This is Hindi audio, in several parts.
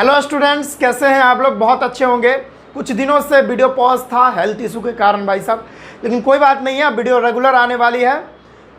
हेलो स्टूडेंट्स, कैसे हैं आप लोग? बहुत अच्छे होंगे। कुछ दिनों से वीडियो पॉज था हेल्थ इशू के कारण भाई साहब, लेकिन कोई बात नहीं है, वीडियो रेगुलर आने वाली है।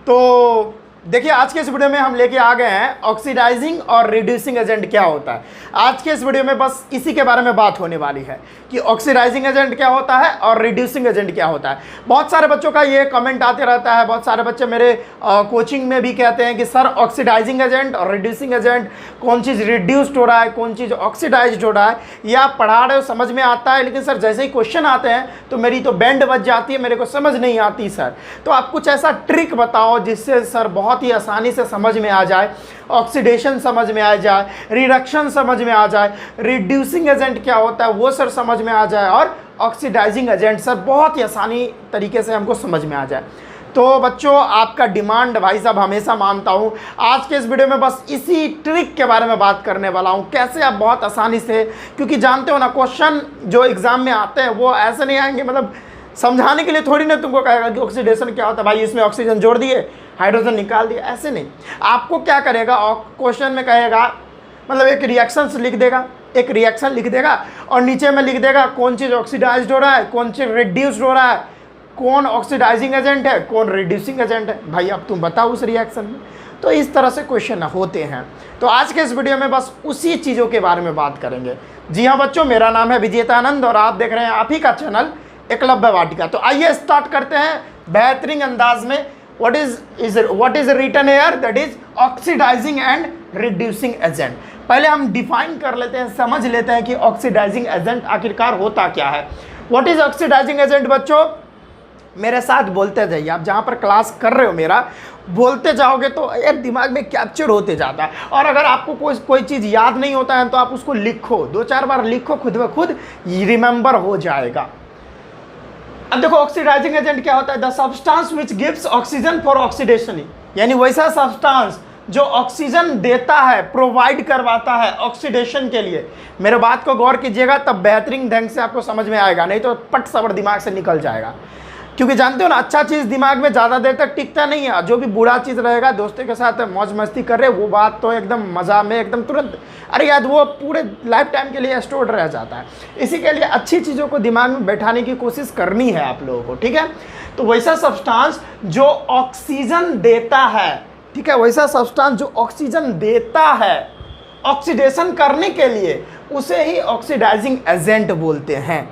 तो देखिए, आज के इस वीडियो में हम लेके आ गए हैं ऑक्सीडाइजिंग और रिड्यूसिंग एजेंट क्या होता है। आज के इस वीडियो में बस इसी के बारे में बात होने वाली है कि ऑक्सीडाइजिंग एजेंट क्या होता है और रिड्यूसिंग एजेंट क्या होता है। बहुत सारे बच्चों का ये कमेंट आते रहता है, बहुत सारे बच्चे मेरे कोचिंग में भी कहते हैं कि सर ऑक्सीडाइजिंग एजेंट और रिड्यूसिंग एजेंट कौन चीज़ रिड्यूस्ड हो रहा है, कौन चीज़ ऑक्सीडाइज्ड हो रहा है। ये आप पढ़ा रहे हो, समझ में आता है, लेकिन सर जैसे ही क्वेश्चन आते हैं तो मेरी तो बैंड बज जाती है, मेरे को समझ नहीं आती सर। तो आप कुछ ऐसा ट्रिक बताओ जिससे सर बहुत ही आसानी से समझ में आ जाए, ऑक्सीडेशन समझ में आ जाए, रिडक्शन समझ में आ जाए, रिड्यूसिंग एजेंट क्या होता है वो सर समझ में आ जाए, और ऑक्सीडाइजिंग एजेंट सर बहुत ही आसानी तरीके से हमको समझ में आ जाए। तो बच्चों, आपका डिमांड भाई साहब हमेशा मानता हूँ। आज के इस वीडियो में बस इसी ट्रिक के बारे में बात करने वाला हूँ, कैसे आप बहुत आसानी से, क्योंकि जानते हो ना, क्वेश्चन जो एग्जाम में आते हैं वो ऐसे नहीं आएंगे, मतलब समझाने के लिए थोड़ी ना तुमको कहेगा कि ऑक्सीडेशन क्या होता है, भाई इसमें ऑक्सीजन जोड़ दिए, हाइड्रोजन निकाल दिया, ऐसे नहीं। आपको क्या करेगा, क्वेश्चन में कहेगा, मतलब एक रिएक्शंस लिख देगा, एक रिएक्शन लिख देगा और नीचे में लिख देगा कौन चीज़ ऑक्सीडाइज्ड हो रहा है, कौन चीज़ रिड्यूस्ड हो रहा है, कौन ऑक्सीडाइजिंग एजेंट है, कौन रिड्यूसिंग एजेंट है। भाई अब तुम बताओ उस रिएक्शन में। तो इस तरह से क्वेश्चन होते हैं। तो आज के इस वीडियो में बस उसी चीज़ों के बारे में बात करेंगे। जी हाँ बच्चों, मेरा नाम है विजेतानंद और आप देख रहे हैं आप ही का चैनल एकलव्य वाटिका। तो आइए स्टार्ट करते हैं बेहतरीन अंदाज में। what is written here, that is oxidizing and reducing agent। पहले हम डिफाइन कर लेते हैं, समझ लेते हैं कि ऑक्सीडाइजिंग एजेंट आखिरकार होता क्या है। What is oxidising agent? बच्चों मेरे साथ बोलते जाइए, आप जहाँ पर क्लास कर रहे हो मेरा बोलते जाओगे तो यार दिमाग में कैप्चर होते जाता है। और अगर आपको कोई चीज़ याद नहीं होता है तो आप उसको लिखो, 2-4 बार लिखो, खुद ब खुद रिमेंबर हो जाएगा। अब देखो, ऑक्सीडाइजिंग एजेंट क्या होता है? The substance which gives oxygen for oxidation, यानी वैसा सब्सटेंस जो ऑक्सीजन देता है, प्रोवाइड करवाता है ऑक्सीडेशन के लिए। मेरे बात को गौर कीजिएगा, तब बेहतरीन ढंग से आपको समझ में आएगा, नहीं तो पट सबर दिमाग से निकल जाएगा। क्योंकि जानते हो ना, अच्छा चीज़ दिमाग में ज़्यादा देर तक टिकता नहीं है। जो भी बुरा चीज़ रहेगा, दोस्तों के साथ मौज मस्ती कर रहे, वो बात तो एकदम मज़ा में एकदम तुरंत, अरे याद, वो पूरे लाइफ टाइम के लिए स्टोर्ड रह जाता है। इसी के लिए अच्छी चीज़ों को दिमाग में बैठाने की कोशिश करनी है आप लोगों को, ठीक है। तो वैसा सब्सटेंस जो ऑक्सीजन देता है, ठीक है, वैसा सब्सटेंस जो ऑक्सीजन देता है ऑक्सीडेशन करने के लिए, उसे ही ऑक्सीडाइजिंग एजेंट बोलते हैं।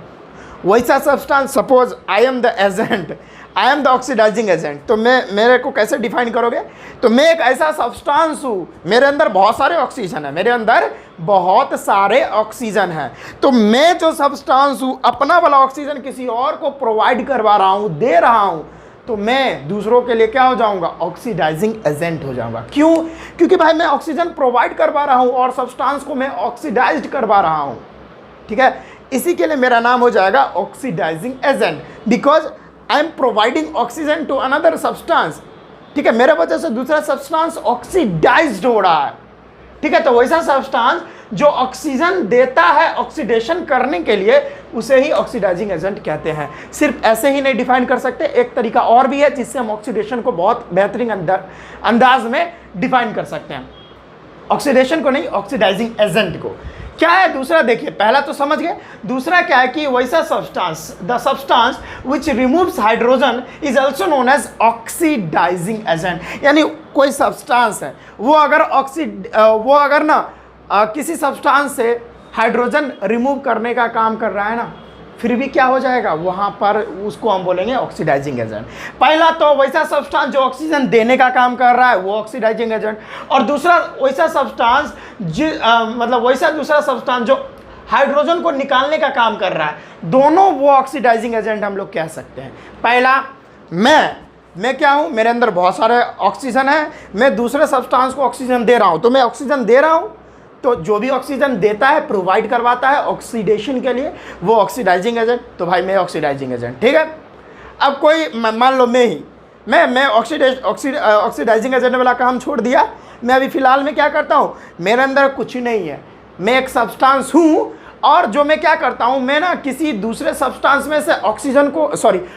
वैसा substance, suppose I am the agent, I am the oxidising agent, तो मेरे को कैसे डिफाइन करोगे? तो मैं एक ऐसा सब्सटेंस हूँ, मेरे अंदर बहुत सारे ऑक्सीजन है, मेरे अंदर बहुत सारे ऑक्सीजन है। तो मैं जो सब्सटेंस हूँ, अपना वाला ऑक्सीजन किसी और को प्रोवाइड करवा रहा हूँ, दे रहा हूँ, तो मैं दूसरों के लिए क्या हो जाऊंगा? ऑक्सीडाइजिंग एजेंट हो जाऊंगा। क्यों? क्योंकि भाई मैं ऑक्सीजन प्रोवाइड करवा रहा हूँ और सब्सटेंस को मैं ऑक्सीडाइज्ड करवा रहा हूँ, ठीक है। इसी के लिए मेरा नाम हो जाएगा oxidising agent, because I am providing oxygen to another substance, ठीक है। मेरे वजह से दूसरा सब्सटेंस ऑक्सीडाइज्ड हो रहा है, ठीक है। तो वैसा सब्सटेंस जो ऑक्सीजन देता है ऑक्सीडेशन करने के लिए, उसे ही ऑक्सीडाइजिंग एजेंट कहते हैं। सिर्फ ऐसे ही नहीं डिफाइन कर सकते, एक तरीका और भी है जिससे हम ऑक्सीडेशन को बहुत बेहतरीन अंदाज में डिफाइन कर सकते हैं। ऑक्सीडेशन को नहीं, ऑक्सीडाइजिंग एजेंट को। क्या है दूसरा? देखिए, पहला तो समझ गए। दूसरा क्या है कि वैसा substance, the substance which removes hydrogen is also known as oxidising agent. यानी कोई सब्सटेंस है, वो अगर ना किसी सब्सटेंस से हाइड्रोजन रिमूव करने का काम कर रहा है ना, फिर भी क्या हो जाएगा वहाँ पर, उसको हम बोलेंगे ऑक्सीडाइजिंग एजेंट। पहला तो वैसा सब्सटेंस जो ऑक्सीजन देने का काम कर रहा है, वो ऑक्सीडाइजिंग एजेंट, और दूसरा वैसा सब्सटेंस मतलब वैसा दूसरा सब्सटेंस जो हाइड्रोजन को निकालने का काम कर रहा है, दोनों वो ऑक्सीडाइजिंग एजेंट हम लोग कह सकते हैं। पहला, मैं क्या हूँ? मेरे अंदर बहुत सारे ऑक्सीजन है, मैं दूसरे सब्सटेंस को ऑक्सीजन दे रहा हूँ, तो मैं ऑक्सीजन दे रहा हूँ, तो जो भी ऑक्सीजन देता है, प्रोवाइड करवाता है ऑक्सीडेशन के लिए, वो ऑक्सीडाइजिंग एजेंट। तो भाई मैं ऑक्सीडाइजिंग एजेंट, ठीक है। अब कोई मान लो मैं ऑक्सीडाइजिंग एजेंट वाला काम छोड़ दिया, मैं अभी फ़िलहाल में क्या करता हूँ? मेरे अंदर कुछ नहीं है, मैं एक सब्सटेंस हूँ, और जो मैं क्या करता हूँ, मैं ना किसी दूसरे सब्सटेंस में से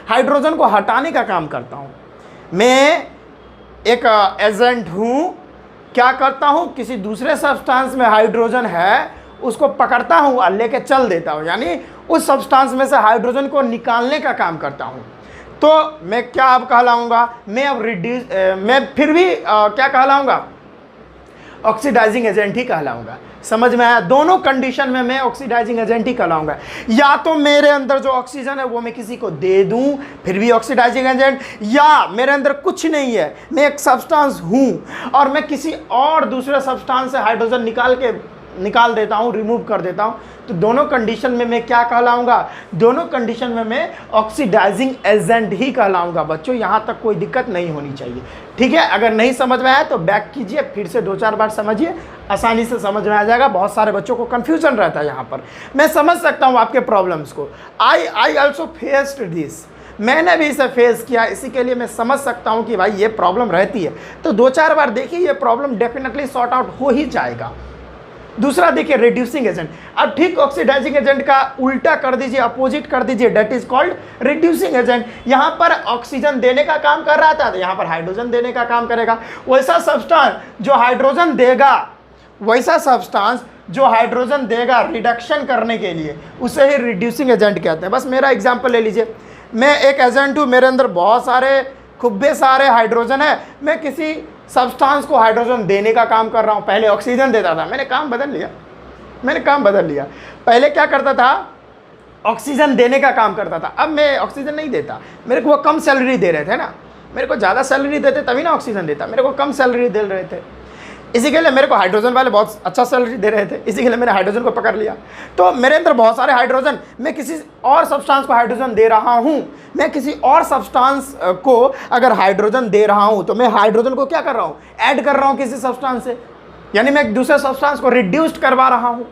हाइड्रोजन को हटाने का काम करता हूँ। मैं एक एजेंट हूँ, क्या करता हूँ? किसी दूसरे सब्सटेंस में हाइड्रोजन है उसको पकड़ता हूँ और लेके चल देता हूँ, यानी उस सब्सटेंस में से हाइड्रोजन को निकालने का काम करता हूँ। तो मैं क्या अब कहलाऊँगा, मैं फिर भी क्या कहलाऊँगा, ऑक्सीडाइजिंग एजेंट ही कहलाऊंगा। समझ में आया? दोनों कंडीशन में मैं ऑक्सीडाइजिंग एजेंट ही कहलाऊंगा। या तो मेरे अंदर जो ऑक्सीजन है वो मैं किसी को दे दूं, फिर भी ऑक्सीडाइजिंग एजेंट, या मेरे अंदर कुछ नहीं है, मैं एक सब्सटेंस हूं और मैं किसी और दूसरे सब्सटेंस से हाइड्रोजन निकाल देता हूं, रिमूव कर देता हूं, तो दोनों कंडीशन में मैं क्या कहलाऊंगा, दोनों कंडीशन में मैं ऑक्सीडाइजिंग एजेंट ही कहलाऊंगा। बच्चों यहां तक कोई दिक्कत नहीं होनी चाहिए, ठीक है? अगर नहीं समझ में आया तो बैक कीजिए, फिर से 2-4 बार समझिए, आसानी से समझ में आ जाएगा। बहुत सारे बच्चों को कंफ्यूजन रहता है यहाँ पर। मैं समझ सकता हूँ आपके प्रॉब्लम्स को। आई ऑल्सो फेस्ड दिस, मैंने भी इसे फेस किया, इसी के लिए मैं समझ सकता हूँ कि भाई ये प्रॉब्लम रहती है। तो 2-4 बार देखिए, ये प्रॉब्लम डेफिनेटली सॉर्ट आउट हो ही जाएगा। दूसरा देखिए रिड्यूसिंग एजेंट। अब ठीक ऑक्सीडाइजिंग एजेंट का उल्टा कर दीजिए, अपोजिट कर दीजिए, that is called reducing agent. यहां पर ऑक्सीजन देने का काम कर रहा था, तो यहां पर हाइड्रोजन देने का काम करेगा। वैसा सब्सटेंस जो हाइड्रोजन देगा रिडक्शन करने के लिए, उसे ही रिड्यूसिंग एजेंट कहते हैं। बस मेरा एग्जांपल ले लीजिए, मैं एक एजेंट हूं, मेरे अंदर बहुत सारे खूबे सारे हाइड्रोजन है, मैं किसी सब्सटेंस को हाइड्रोजन देने का काम कर रहा हूं। पहले ऑक्सीजन देता था, मैंने काम बदल लिया। पहले क्या करता था, ऑक्सीजन देने का काम करता था, अब मैं ऑक्सीजन नहीं देता। मेरे को वो कम सैलरी दे रहे थे ना, मेरे को ज़्यादा सैलरी देते तभी ना ऑक्सीजन देता, मेरे को कम सैलरी दे रहे थे, इसी के लिए मेरे को हाइड्रोजन वाले बहुत अच्छा सैलरी दे रहे थे, इसी के लिए मैंने हाइड्रोजन को पकड़ लिया। तो मेरे अंदर बहुत सारे हाइड्रोजन, मैं किसी और सब्सटेंस को हाइड्रोजन दे रहा हूं, मैं किसी और सब्सटेंस को अगर हाइड्रोजन दे रहा हूं तो मैं हाइड्रोजन को क्या कर रहा हूं, ऐड कर रहा हूं किसी सब्सटेंस से, यानी मैं एक दूसरे सब्सटेंस को रिड्यूस्ड करवा रहा हूं।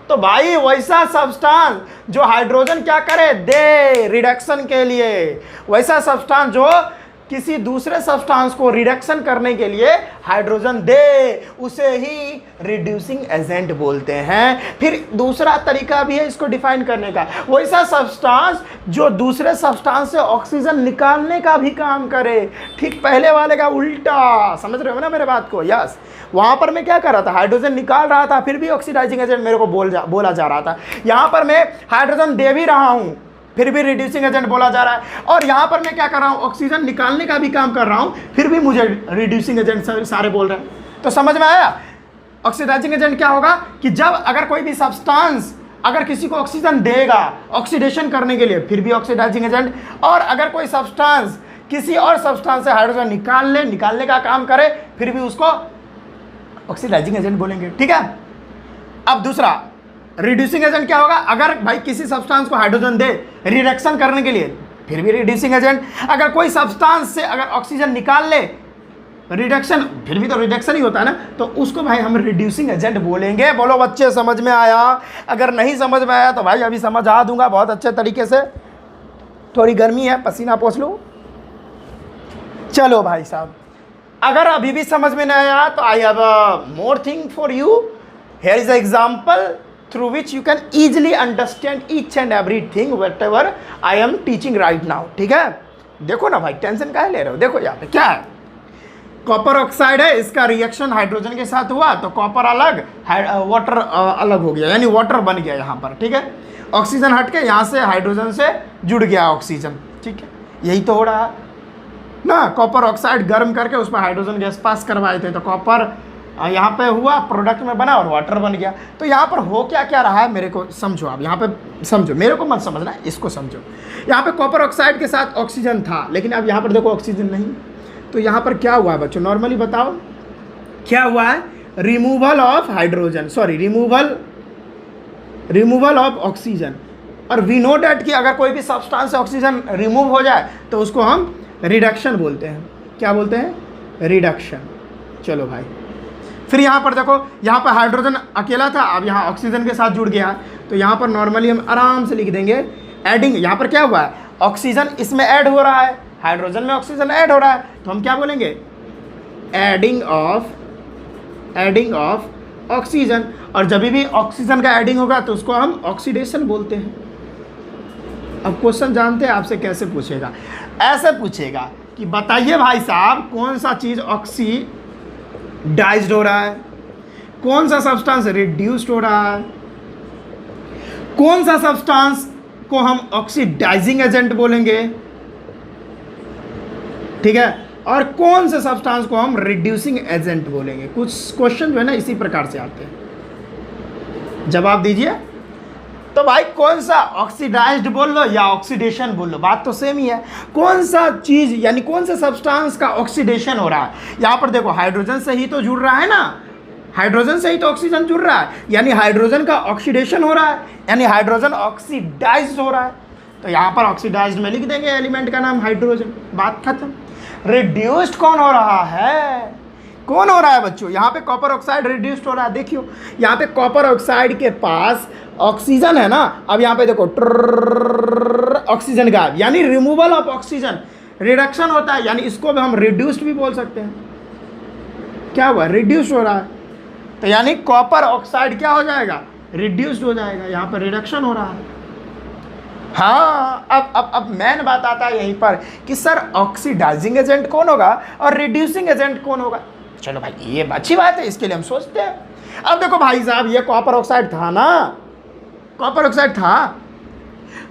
तो भाई वैसा सब्सटेंस जो हाइड्रोजन क्या करे, दे रिडक्शन के लिए, वैसा सब्सटेंस जो किसी दूसरे सब्सटेंस को रिडक्शन करने के लिए हाइड्रोजन दे, उसे ही रिड्यूसिंग एजेंट बोलते हैं। फिर दूसरा तरीका भी है इसको डिफाइन करने का, वैसा सब्सटेंस जो दूसरे सब्सटेंस से ऑक्सीजन निकालने का भी काम करे। ठीक पहले वाले का उल्टा, समझ रहे हो ना मेरे बात को? यस, वहां पर मैं क्या कर रहा था, हाइड्रोजन निकाल रहा था, फिर भी ऑक्सीडाइजिंग एजेंट मेरे को बोला जा रहा था। यहां पर मैं हाइड्रोजन दे भी रहा हूं, फिर भी रिड्यूसिंग एजेंट बोला जा रहा है। और यहां पर मैं क्या कर रहा हूं, ऑक्सीजन निकालने का भी काम कर रहा हूं, फिर भी मुझे रिड्यूसिंग एजेंट सारे बोल रहे हैं। तो समझ में आया? ऑक्सीडाइजिंग एजेंट क्या होगा कि जब अगर कोई भी सब्सटेंस अगर किसी को ऑक्सीजन देगा ऑक्सीडेशन करने के लिए, फिर भी ऑक्सीडाइजिंग एजेंट, और अगर कोई सब्सटेंस किसी और सब्सटेंस से हाइड्रोजन निकालने का काम करे, फिर भी उसको ऑक्सीडाइजिंग एजेंट बोलेंगे। ठीक है? अब दूसरा रिड्यूसिंग एजेंट क्या होगा, अगर भाई किसी सब्सटेंस को हाइड्रोजन दे रिडक्शन करने के लिए, फिर भी रिड्यूसिंग एजेंट। अगर कोई सब्सटेंस से अगर ऑक्सीजन निकाल ले रिडक्शन, फिर भी तो रिडक्शन ही होता है ना, तो उसको भाई हम रिड्यूसिंग एजेंट बोलेंगे। बोलो बच्चे समझ में आया? अगर नहीं समझ में आया तो भाई अभी समझा दूंगा बहुत अच्छे तरीके से। थोड़ी गर्मी है, पसीना पोंछ लो। चलो भाई साहब, अगर अभी भी समझ में नहीं आया तो I have more thing for you. Here is a example through which you can easily understand each and everything whatever I am teaching right now। ठीक है? देखो ना भाई, टेंशन काहे ले रहे हो? देखो यहाँ पे क्या है, कॉपर ऑक्साइड है, इसका रिएक्शन हाइड्रोजन के साथ हुआ तो कॉपर अलग, वाटर अलग हो गया, यानी वाटर बन गया यहाँ पर। ठीक है? ऑक्सीजन हट के यहाँ से हाइड्रोजन से जुड़ गया ऑक्सीजन। ठीक है? यही तो हो रहा है ना, कॉपर ऑक्साइड गर्म करके उसमें हाइड्रोजन गैस पास करवाए थे, तो कॉपर यहाँ पे हुआ, प्रोडक्ट में बना और वाटर बन गया। तो यहाँ पर हो क्या रहा है, मेरे को समझो आप, यहाँ पे समझो, मेरे को मत समझना, इसको समझो। यहाँ पे कॉपर ऑक्साइड के साथ ऑक्सीजन था, लेकिन अब यहाँ पर देखो ऑक्सीजन नहीं, तो यहाँ पर क्या हुआ है बच्चों, नॉर्मली बताओ क्या हुआ है, removal of hydrogen, sorry removal of oxygen. और वी नो डैट कि अगर कोई भी सब्सटेंस से ऑक्सीजन रिमूव हो जाए तो उसको हम रिडक्शन बोलते हैं। क्या बोलते हैं? रिडक्शन। चलो भाई, फिर यहाँ पर देखो, यहाँ पर हाइड्रोजन अकेला था, अब यहाँ ऑक्सीजन के साथ जुड़ गया, तो यहाँ पर नॉर्मली हम आराम से लिख देंगे एडिंग। यहाँ पर क्या हुआ है, ऑक्सीजन इसमें ऐड हो रहा है, हाइड्रोजन में ऑक्सीजन ऐड हो रहा है, तो हम क्या बोलेंगे, एडिंग ऑफ ऑक्सीजन। और जब भी ऑक्सीजन का एडिंग होगा तो उसको हम ऑक्सीडेशन बोलते हैं। अब क्वेश्चन जानते हैं आपसे कैसे पूछेगा, ऐसे पूछेगा कि बताइए भाई साहब, कौन सा चीज़ ऑक्सीडाइज्ड हो रहा है, कौन सा सब्सटेंस रिड्यूस्ड हो रहा है, कौन सा सब्सटेंस को हम ऑक्सीडाइजिंग एजेंट बोलेंगे, ठीक है, और कौन से सब्सटेंस को हम रिड्यूसिंग एजेंट बोलेंगे। कुछ क्वेश्चन जो है ना इसी प्रकार से आते हैं, जवाब दीजिए। तो भाई कौन सा, ऑक्सीडाइज्ड बोल लो या ऑक्सीडेशन बोल लो, बात तो सेम ही है। कौन सा चीज़ यानी कौन सा सब्सटेंस का ऑक्सीडेशन हो रहा है, यहाँ पर देखो हाइड्रोजन से ही तो जुड़ रहा है ना, हाइड्रोजन से ही तो ऑक्सीजन जुड़ रहा है, यानी हाइड्रोजन का ऑक्सीडेशन हो रहा है, यानी हाइड्रोजन ऑक्सीडाइज्ड हो रहा है। तो यहाँ पर ऑक्सीडाइज्ड में लिख देंगे एलिमेंट का नाम हाइड्रोजन, बात खत्म। रिड्यूस्ड कौन हो रहा है, कौन हो रहा है बच्चों, यहाँ पे कॉपर ऑक्साइड रिड्यूस्ड हो रहा है। देखियो यहाँ पे कॉपर ऑक्साइड के पास ऑक्सीजन है ना, अब यहाँ पे देखो ऑक्सीजन गायब, यानी रिमूवल ऑफ ऑक्सीजन, रिडक्शन होता है, यानी इसको भी हम रिड्यूस्ड भी बोल सकते हैं। क्या हुआ, रिड्यूस्ड हो रहा है, तो यानी कॉपर ऑक्साइड क्या हो जाएगा, रिड्यूस्ड हो जाएगा, यहाँ पर रिडक्शन हो रहा है। हाँ, अब मेन बात आता है यहीं पर कि सर ऑक्सीडाइजिंग एजेंट कौन होगा और रिड्यूसिंग एजेंट कौन होगा। चलो भाई ये अच्छी बात है, इसके लिए हम सोचते हैं। अब देखो भाई साहब, ये कॉपर ऑक्साइड था ना, कॉपर ऑक्साइड था,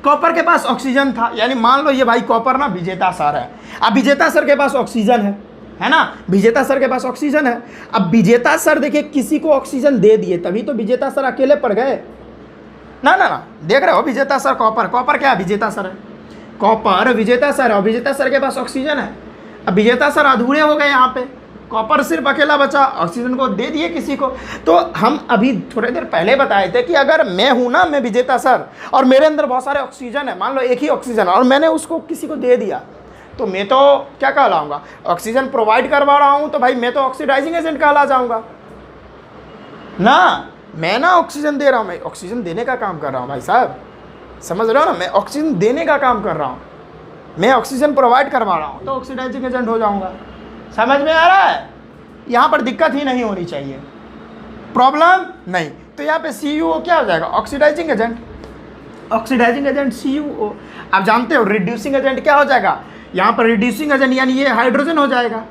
कॉपर के पास ऑक्सीजन था, यानी मान लो ये भाई कॉपर ना विजेता सर है, अब विजेता सर के पास ऑक्सीजन है ना, विजेता सर के पास ऑक्सीजन है। अब विजेता सर देखिए किसी को ऑक्सीजन दे दिए, तभी तो विजेता सर अकेले पड़ गए ना ना ना, देख रहे हो, विजेता सर कॉपर, कॉपर क्या है, विजेता सर है, कॉपर विजेता सर है और विजेता सर के पास ऑक्सीजन है। अब विजेता सर अधूरे हो गए, यहाँ पे कॉपर सिर्फ अकेला बचा, ऑक्सीजन को दे दिए किसी को। तो हम अभी थोड़ी देर पहले बताए थे कि अगर मैं हूं ना, मैं विजेता सर और मेरे अंदर बहुत सारे ऑक्सीजन है, मान लो एक ही ऑक्सीजन और मैंने उसको किसी को दे दिया, तो मैं तो क्या कहलाऊंगा, ऑक्सीजन प्रोवाइड करवा रहा हूं, तो भाई मैं तो ऑक्सीडाइजिंग एजेंट कहला जाऊंगा ना। मैं ना ऑक्सीजन दे रहा हूँ, मैं ऑक्सीजन देने का काम कर रहा हूँ भाई साहब, समझ रहे हो ना, मैं ऑक्सीजन देने का काम कर रहा हूँ, मैं ऑक्सीजन प्रोवाइड करवा रहा हूँ, तो ऑक्सीडाइजिंग एजेंट हो जाऊँगा। समझ में आ रहा है, यहाँ पर दिक्कत ही नहीं होनी चाहिए, प्रॉब्लम नहीं। तो यहाँ पे CuO क्या हो जाएगा, oxidising agent, oxidising agent CuO। आप जानते हो रिड्यूसिंग एजेंट क्या हो जाएगा, यहाँ पर रिड्यूसिंग एजेंट यानी ये हाइड्रोजन हो जाएगा।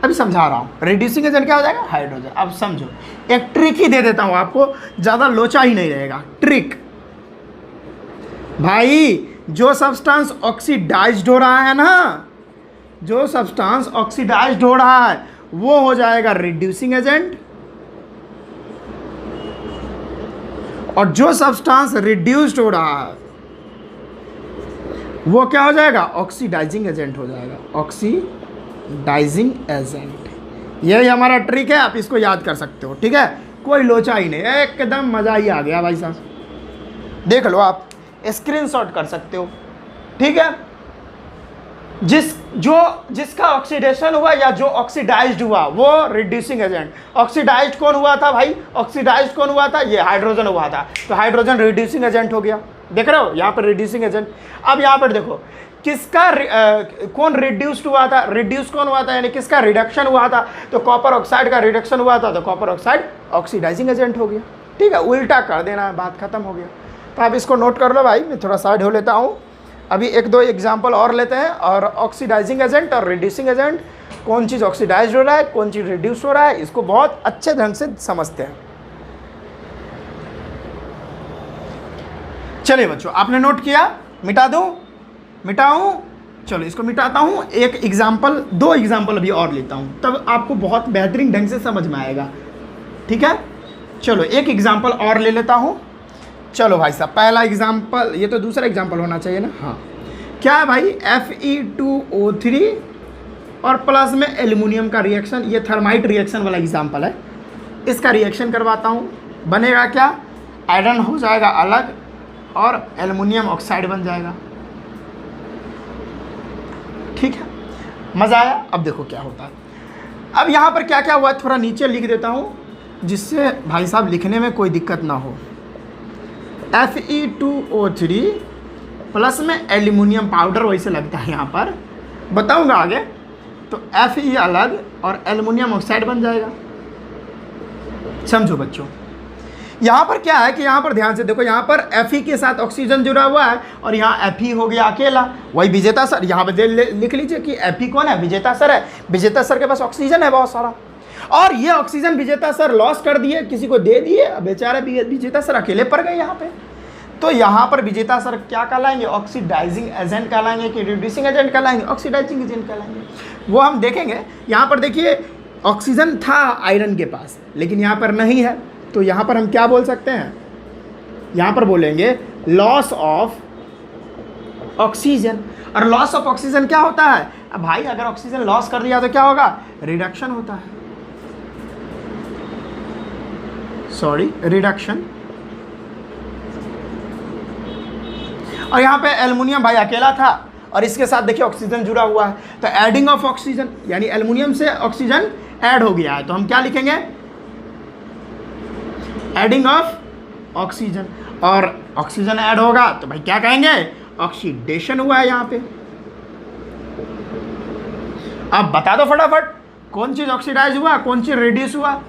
अभी समझा रहा हूँ, रिड्यूसिंग एजेंट क्या हो जाएगा, हाइड्रोजन। अब समझो, एक ट्रिक ही दे देता हूँ आपको, ज़्यादा लोचा ही नहीं रहेगा। ट्रिक भाई, जो सब्सटेंस ऑक्सीडाइज्ड हो रहा है ना, जो सब्सटेंस ऑक्सीडाइज्ड हो रहा है वो हो जाएगा रिड्यूसिंग एजेंट, और जो सब्सटेंस रिड्यूस्ड हो रहा है वो क्या हो जाएगा, ऑक्सीडाइजिंग एजेंट हो जाएगा, ऑक्सीडाइजिंग एजेंट। यही हमारा ट्रिक है, आप इसको याद कर सकते हो, ठीक है, कोई लोचा ही नहीं, एकदम मजा ही आ गया भाई साहब। देख लो, आप स्क्रीनशॉट कर सकते हो, ठीक है। जिसका ऑक्सीडेशन हुआ या जो ऑक्सीडाइज्ड हुआ वो रिड्यूसिंग एजेंट। ऑक्सीडाइज्ड कौन हुआ था भाई, ऑक्सीडाइज्ड कौन हुआ था, ये हाइड्रोजन हुआ था, तो हाइड्रोजन रिड्यूसिंग एजेंट हो गया। देख रहे हो यहाँ पर रिड्यूसिंग एजेंट। अब यहाँ पर देखो किसका कौन रिड्यूस्ड हुआ था, रिड्यूस कौन हुआ था, यानी किसका रिडक्शन हुआ था, तो कॉपर ऑक्साइड का रिडक्शन हुआ था, तो कॉपर ऑक्साइड ऑक्सीडाइजिंग एजेंट हो गया। ठीक है, उल्टा कर देना है, बात खत्म हो गया। तो आप इसको नोट कर लो भाई, मैं थोड़ा साइड हो लेता हूँ। अभी एक दो एग्जाम्पल और लेते हैं, और ऑक्सीडाइजिंग एजेंट और रिड्यूसिंग एजेंट, कौन चीज़ ऑक्सीडाइज हो रहा है, कौन चीज़ रिड्यूस हो रहा है, इसको बहुत अच्छे ढंग से समझते हैं। चलिए बच्चों, आपने नोट किया, मिटा दूं, मिटाऊं, चलो इसको मिटाता हूं। एक एग्जाम्पल, दो एग्जाम्पल अभी और लेता हूं, तब आपको बहुत बेहतरीन ढंग से समझ में आएगा। ठीक है, चलो एक एग्जाम्पल और ले लेता हूं। चलो भाई साहब, पहला एग्जाम्पल, ये तो दूसरा एग्जाम्पल होना चाहिए ना, हाँ। क्या है भाई, Fe2O3 और प्लस में एल्युमिनियम का रिएक्शन, ये थर्माइट रिएक्शन वाला एग्जाम्पल है। इसका रिएक्शन करवाता हूँ, बनेगा क्या, आयरन हो जाएगा अलग और एल्युमिनियम ऑक्साइड बन जाएगा। ठीक है, मज़ा आया। अब देखो क्या होता है। अब यहाँ पर क्या क्या हुआ है थोड़ा नीचे लिख देता हूँ, जिससे भाई साहब लिखने में कोई दिक्कत ना हो। Fe2O3 प्लस में एल्युमिनियम पाउडर, वैसे लगता है यहाँ पर, बताऊँगा आगे। तो Fe अलग और एल्युमिनियम ऑक्साइड बन जाएगा। समझो बच्चों, यहाँ पर क्या है कि यहाँ पर ध्यान से देखो, यहाँ पर Fe के साथ ऑक्सीजन जुड़ा हुआ है और यहाँ Fe हो गया अकेला, वही विजेता सर। यहाँ पर लिख लीजिए कि Fe कौन है, विजेता सर है। विजेता सर के पास ऑक्सीजन है बहुत सारा। और ये ऑक्सीजन विजेता सर लॉस कर दिए, किसी को दे दिए, बेचारा विजेता सर अकेले पड़ गए यहाँ पे। तो यहाँ पर विजेता सर क्या कहलाएंगे, ऑक्सीडाइजिंग एजेंट कहलाएंगे कि रिड्यूसिंग एजेंट कहलाएंगे, ऑक्सीडाइजिंग एजेंट कहलाएंगे, वो हम देखेंगे। यहाँ पर देखिए ऑक्सीजन था आयरन के पास, लेकिन यहाँ पर नहीं है, तो यहाँ पर हम क्या बोल सकते हैं, यहाँ पर बोलेंगे लॉस ऑफ ऑक्सीजन। और लॉस ऑफ ऑक्सीजन क्या होता है, अब भाई अगर ऑक्सीजन लॉस कर दिया तो क्या होगा, रिडक्शन होता है, सॉरी रिडक्शन। और यहाँ पे एल्युमिनियम भाई अकेला था और इसके साथ देखिए ऑक्सीजन जुड़ा हुआ है, तो एडिंग ऑफ ऑक्सीजन यानी एल्युमिनियम से ऑक्सीजन ऐड हो गया है, तो हम क्या लिखेंगे, एडिंग ऑफ ऑक्सीजन। और ऑक्सीजन ऐड होगा तो भाई क्या कहेंगे, ऑक्सीडेशन हुआ है यहाँ पे। अब बता दो फटाफट कौन चीज ऑक्सीडाइज हुआ, कौन चीज रिड्यूस हुआ,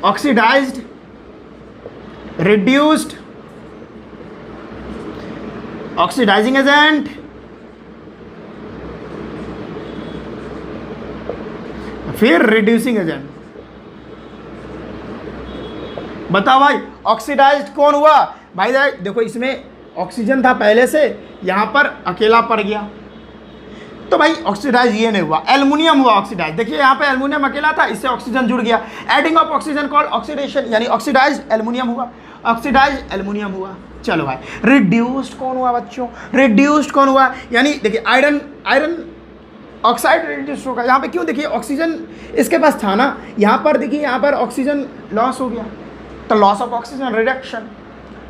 ऑक्सीडाइज्ड, रिड्यूस्ड, ऑक्सीडाइजिंग एजेंट, फिर रिड्यूसिंग एजेंट। बताओ भाई ऑक्सीडाइज्ड कौन हुआ, भाई देखो इसमें ऑक्सीजन था पहले से, यहां पर अकेला पड़ गया, तो भाई ऑक्सीडाइज ये नहीं हुआ, एल्युमिनियम हुआ ऑक्सीडाइज। देखिए यहाँ पे एल्युमिनियम अकेला था, इससे ऑक्सीजन जुड़ गया, adding of oxygen called oxidation, यानी ऑक्सीडाइज एल्युमिनियम हुआ, ऑक्सीडाइज एल्युमिनियम हुआ। चलो भाई रिड्यूस्ड कौन हुआ बच्चों, रिड्यूस्ड कौन हुआ, यानी देखिए आयरन ऑक्साइड रिड्यूस होगा। यहाँ पे क्यों, देखिए ऑक्सीजन इसके पास था ना, यहाँ पर देखिए यहाँ पर ऑक्सीजन लॉस हो गया, तो loss of oxygen reduction,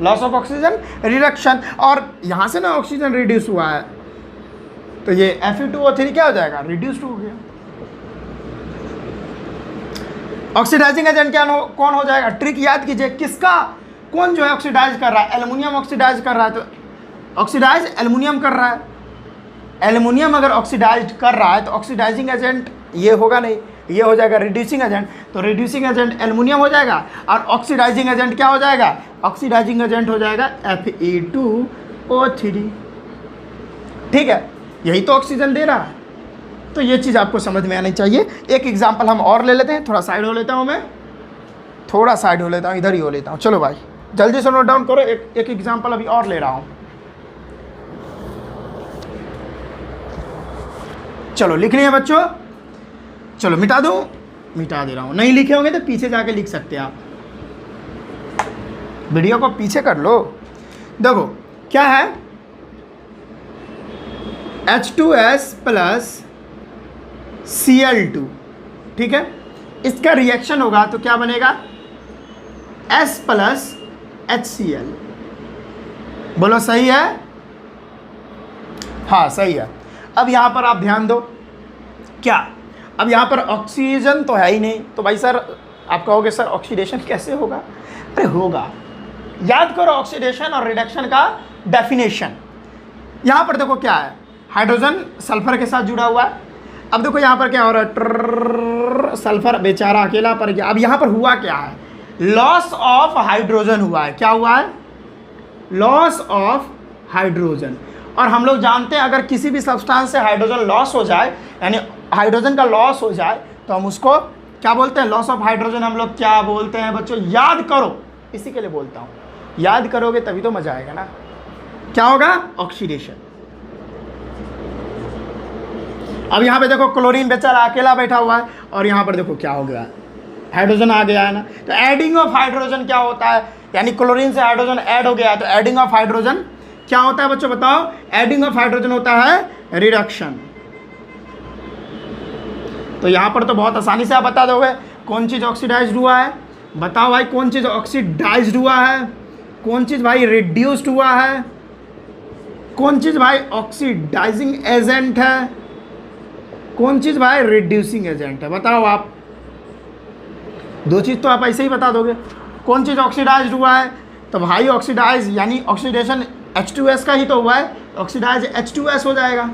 loss of oxygen reduction. और यहाँ से ना ऑक्सीजन रिड्यूस हुआ है, तो ये Fe2O3 क्या हो जाएगा, रिड्यूस्ड हो गया। ऑक्सीडाइजिंग एजेंट क्या कौन हो जाएगा, ट्रिक याद कीजिए, किसका, कौन जो है ऑक्सीडाइज कर रहा है, एल्युमिनियम ऑक्सीडाइज कर रहा है, तो ऑक्सीडाइज एल्युमिनियम कर रहा है। एल्युमिनियम अगर ऑक्सीडाइज कर रहा है तो ऑक्सीडाइजिंग एजेंट ये होगा नहीं, ये हो जाएगा रिड्यूसिंग एजेंट, तो रिड्यूसिंग एजेंट एल्युमिनियम हो जाएगा, और ऑक्सीडाइजिंग एजेंट क्या हो जाएगा, ऑक्सीडाइजिंग एजेंट हो जाएगा Fe2O3। ठीक है, यही तो ऑक्सीजन दे रहा है, तो ये चीज़ आपको समझ में आनी चाहिए। एक एग्जाम्पल हम और ले लेते हैं, थोड़ा साइड हो लेता हूँ मैं, थोड़ा साइड हो लेता हूँ, इधर ही हो लेता हूँ। चलो भाई जल्दी से नोट डाउन करो, एक एग्जाम्पल अभी और ले रहा हूँ। चलो लिख रहे हैं बच्चों, चलो मिटा दूँ, मिटा दे रहा हूँ, नहीं लिखे होंगे तो पीछे जाके लिख सकते हैं आप, वीडियो को पीछे कर लो। देखो क्या है, H2S प्लस Cl2, ठीक है, इसका रिएक्शन होगा तो क्या बनेगा, S प्लस HCl। बोलो सही है, हाँ सही है। अब यहाँ पर आप ध्यान दो, क्या, अब यहाँ पर ऑक्सीजन तो है ही नहीं, तो भाई सर आप कहोगे सर ऑक्सीडेशन कैसे होगा, अरे होगा, याद करो ऑक्सीडेशन और रिडक्शन का डेफिनेशन। यहाँ पर देखो क्या है, हाइड्रोजन सल्फर के साथ जुड़ा हुआ है। अब देखो यहाँ पर क्या हो रहा है, सल्फर बेचारा अकेला पड़ गया। अब यहाँ पर हुआ क्या है, लॉस ऑफ हाइड्रोजन हुआ है, क्या हुआ है, लॉस ऑफ हाइड्रोजन। और हम लोग जानते हैं अगर किसी भी सब्सटेंस से हाइड्रोजन लॉस हो जाए, यानी हाइड्रोजन का लॉस हो जाए, तो हम उसको क्या बोलते हैं, लॉस ऑफ हाइड्रोजन हम लोग क्या बोलते हैं बच्चों, याद करो, इसी के लिए बोलता हूँ, याद करोगे तभी तो मजा आएगा ना। क्या होगा, ऑक्सीडेशन। अब यहाँ पे देखो क्लोरीन बेचारा अकेला बैठा हुआ है, और यहाँ पर देखो क्या हो गया, हाइड्रोजन आ गया है ना। तो एडिंग ऑफ हाइड्रोजन क्या होता है, यानी क्लोरीन से हाइड्रोजन ऐड हो गया है, तो एडिंग ऑफ हाइड्रोजन क्या होता है बच्चों, बताओ, एडिंग ऑफ हाइड्रोजन होता है रिडक्शन। तो यहाँ पर तो बहुत आसानी से आप बता दोगे कौन चीज़ ऑक्सीडाइज्ड हुआ है, बताओ भाई कौन चीज़ ऑक्सीडाइज्ड हुआ है, कौन चीज़ भाई रिड्यूस्ड हुआ है, कौन चीज़ भाई ऑक्सीडाइजिंग एजेंट है, कौन चीज़ भाई रिड्यूसिंग एजेंट है, बताओ आप। दो चीज़ तो आप ऐसे ही बता दोगे, कौन चीज़ ऑक्सीडाइज्ड हुआ है, तो भाई ऑक्सीडाइज यानी ऑक्सीडेशन H2S का ही तो हुआ है, ऑक्सीडाइज H2S हो जाएगा।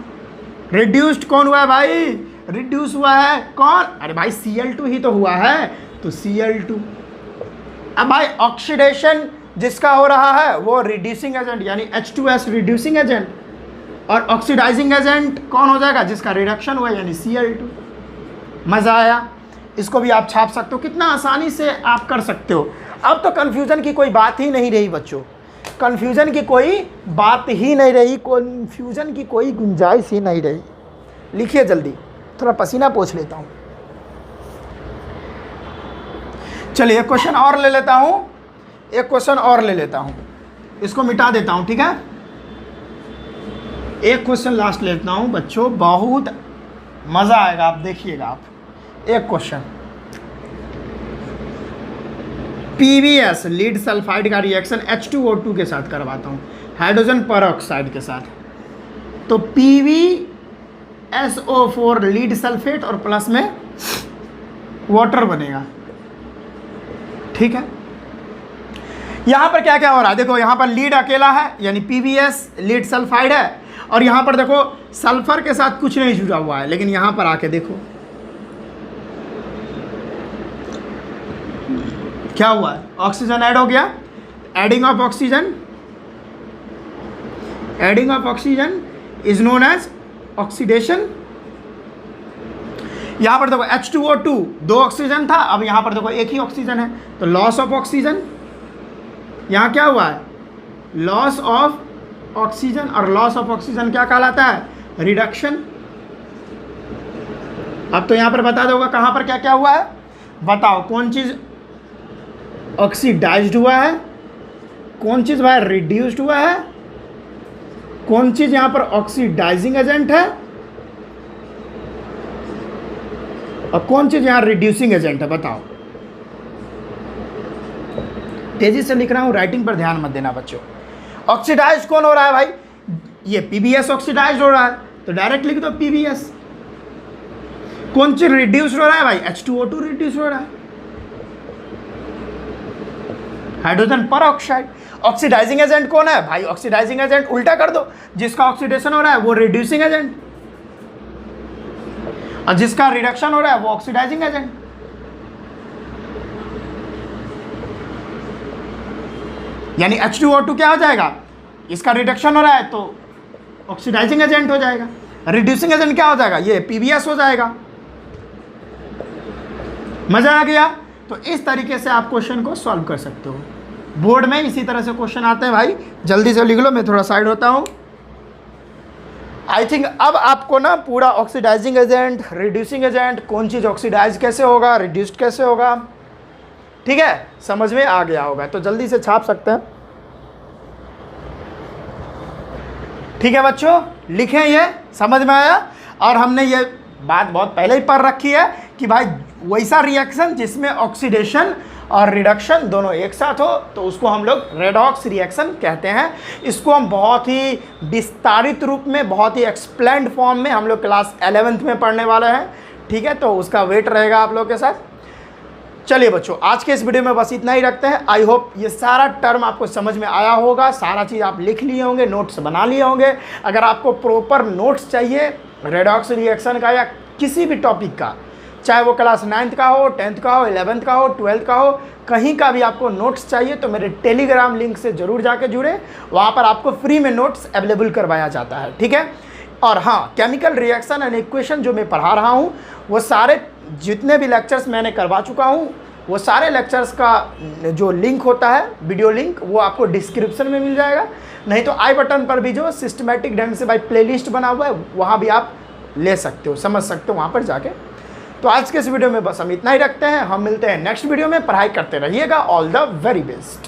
रिड्यूस्ड कौन हुआ है भाई, रिड्यूस हुआ है कौन, अरे भाई Cl2 ही तो हुआ है, तो Cl2। अब भाई ऑक्सीडेशन जिसका हो रहा है वो रिड्यूसिंग एजेंट यानी H2S रिड्यूसिंग एजेंट, और ऑक्सीडाइजिंग एजेंट कौन हो जाएगा, जिसका रिडक्शन हुआ यानी Cl2। मज़ा आया। इसको भी आप छाप सकते हो, कितना आसानी से आप कर सकते हो। अब तो कन्फ्यूज़न की कोई बात ही नहीं रही बच्चों, कन्फ्यूज़न की कोई बात ही नहीं रही, कन्फ्यूज़न की कोई गुंजाइश ही नहीं रही। लिखिए जल्दी, थोड़ा पसीना पोंछ लेता हूँ। चलिए एक क्वेश्चन और ले लेता हूँ, एक क्वेश्चन और ले लेता हूँ, इसको मिटा देता हूँ, ठीक है। एक क्वेश्चन लास्ट लेता हूँ बच्चों, बहुत मज़ा आएगा, आप देखिएगा। आप एक क्वेश्चन, PbS लीड सल्फाइड का रिएक्शन H2O2 के साथ करवाता हूँ, हाइड्रोजन परऑक्साइड के साथ। तो PbSO4 लीड सल्फेट और प्लस में वाटर बनेगा, ठीक है। यहाँ पर क्या क्या हो रहा है देखो, यहाँ पर लीड अकेला है यानी PbS लीड सल्फाइड है, और यहाँ पर देखो सल्फर के साथ कुछ नहीं जुड़ा हुआ है। लेकिन यहाँ पर आके देखो क्या हुआ है, ऑक्सीजन ऐड हो गया। Adding of oxygen is known as oxidation. यहाँ पर देखो H2O2 दो ऑक्सीजन था, अब यहाँ पर देखो एक ही ऑक्सीजन है, तो लॉस ऑफ ऑक्सीजन। यहाँ क्या हुआ है, लॉस ऑफ ऑक्सीजन, और लॉस ऑफ ऑक्सीजन क्या कहलाता है, रिडक्शन। अब तो यहाँ पर बता दोगे कहाँ पर क्या क्या हुआ है, बताओ कौन चीज़ ऑक्सीडाइज्ड हुआ है, कौन चीज़ भाई रिड्यूस्ड हुआ है, कौन चीज़ यहाँ पर ऑक्सीडाइजिंग एजेंट है, और कौन चीज़ यहाँ रिड्यूसिंग एजेंट है, बताओ। तेजी से लिख रहा हूँ, राइटिंग पर ध्यान मत देना बच्चों। ऑक्सीडाइज कौन हो रहा है भाई, ये PbS ऑक्सीडाइज हो रहा है, तो डायरेक्ट लिख दो PbS। कौन चीज रिड्यूस हो रहा है भाई, H2O2 रिड्यूस हो रहा है, हाइड्रोजन परऑक्साइड। ऑक्सीडाइजिंग एजेंट कौन है भाई, ऑक्सीडाइजिंग एजेंट उल्टा कर दो, जिसका ऑक्सीडेशन हो रहा है वो रिड्यूसिंग एजेंट, और जिसका रिडक्शन हो रहा है वो ऑक्सीडाइजिंग एजेंट। यानी H2O2 क्या हो जाएगा, इसका रिडक्शन हो रहा है तो ऑक्सीडाइजिंग एजेंट हो जाएगा, रिड्यूसिंग एजेंट क्या हो जाएगा, ये PbS हो जाएगा। मजा आ गया। तो इस तरीके से आप क्वेश्चन को सॉल्व कर सकते हो। बोर्ड में इसी तरह से क्वेश्चन आते हैं भाई, जल्दी से लिख लो, मैं थोड़ा साइड होता हूँ। आई थिंक अब आपको ना पूरा ऑक्सीडाइजिंग एजेंट, रिड्यूसिंग एजेंट, कौन चीज़ ऑक्सीडाइज कैसे होगा, रिड्यूस्ड कैसे होगा, ठीक है, समझ में आ गया होगा। तो जल्दी से छाप सकते हैं, ठीक है बच्चों, लिखें, ये समझ में आया। और हमने ये बात बहुत पहले ही पढ़ रखी है कि भाई वैसा रिएक्शन जिसमें ऑक्सीडेशन और रिडक्शन दोनों एक साथ हो तो उसको हम लोग रेडॉक्स रिएक्शन कहते हैं। इसको हम बहुत ही विस्तारित रूप में, बहुत ही एक्सप्लेन्ड फॉर्म में हम लोग क्लास 11th में पढ़ने वाले हैं, ठीक है। तो उसका वेट रहेगा आप लोग के साथ। चलिए बच्चों, आज के इस वीडियो में बस इतना ही रखते हैं। आई होप ये सारा टर्म आपको समझ में आया होगा, सारा चीज़ आप लिख लिए होंगे, नोट्स बना लिए होंगे। अगर आपको प्रॉपर नोट्स चाहिए रेडॉक्स रिएक्शन का या किसी भी टॉपिक का, चाहे वो क्लास 9th का हो, 10th का हो, 11th का हो, 12th का हो, कहीं का भी आपको नोट्स चाहिए तो मेरे टेलीग्राम लिंक से ज़रूर जाके जुड़े, वहाँ पर आपको फ्री में नोट्स अवेलेबल करवाया जाता है, ठीक है। और हाँ, केमिकल रिएक्शन एंड इक्वेशन जो मैं पढ़ा रहा हूँ वो सारे जितने भी लेक्चर्स मैंने करवा चुका हूँ, वो सारे लेक्चर्स का जो लिंक होता है, वीडियो लिंक, वो आपको डिस्क्रिप्शन में मिल जाएगा, नहीं तो आई बटन पर भी जो सिस्टमेटिक ढंग से भाई प्लेलिस्ट बना हुआ है वहाँ भी आप ले सकते हो, समझ सकते हो वहाँ पर जाके। तो आज के इस वीडियो में बस हम इतना ही रखते हैं, हम मिलते हैं नेक्स्ट वीडियो में। पढ़ाई करते रहिएगा। All the very best.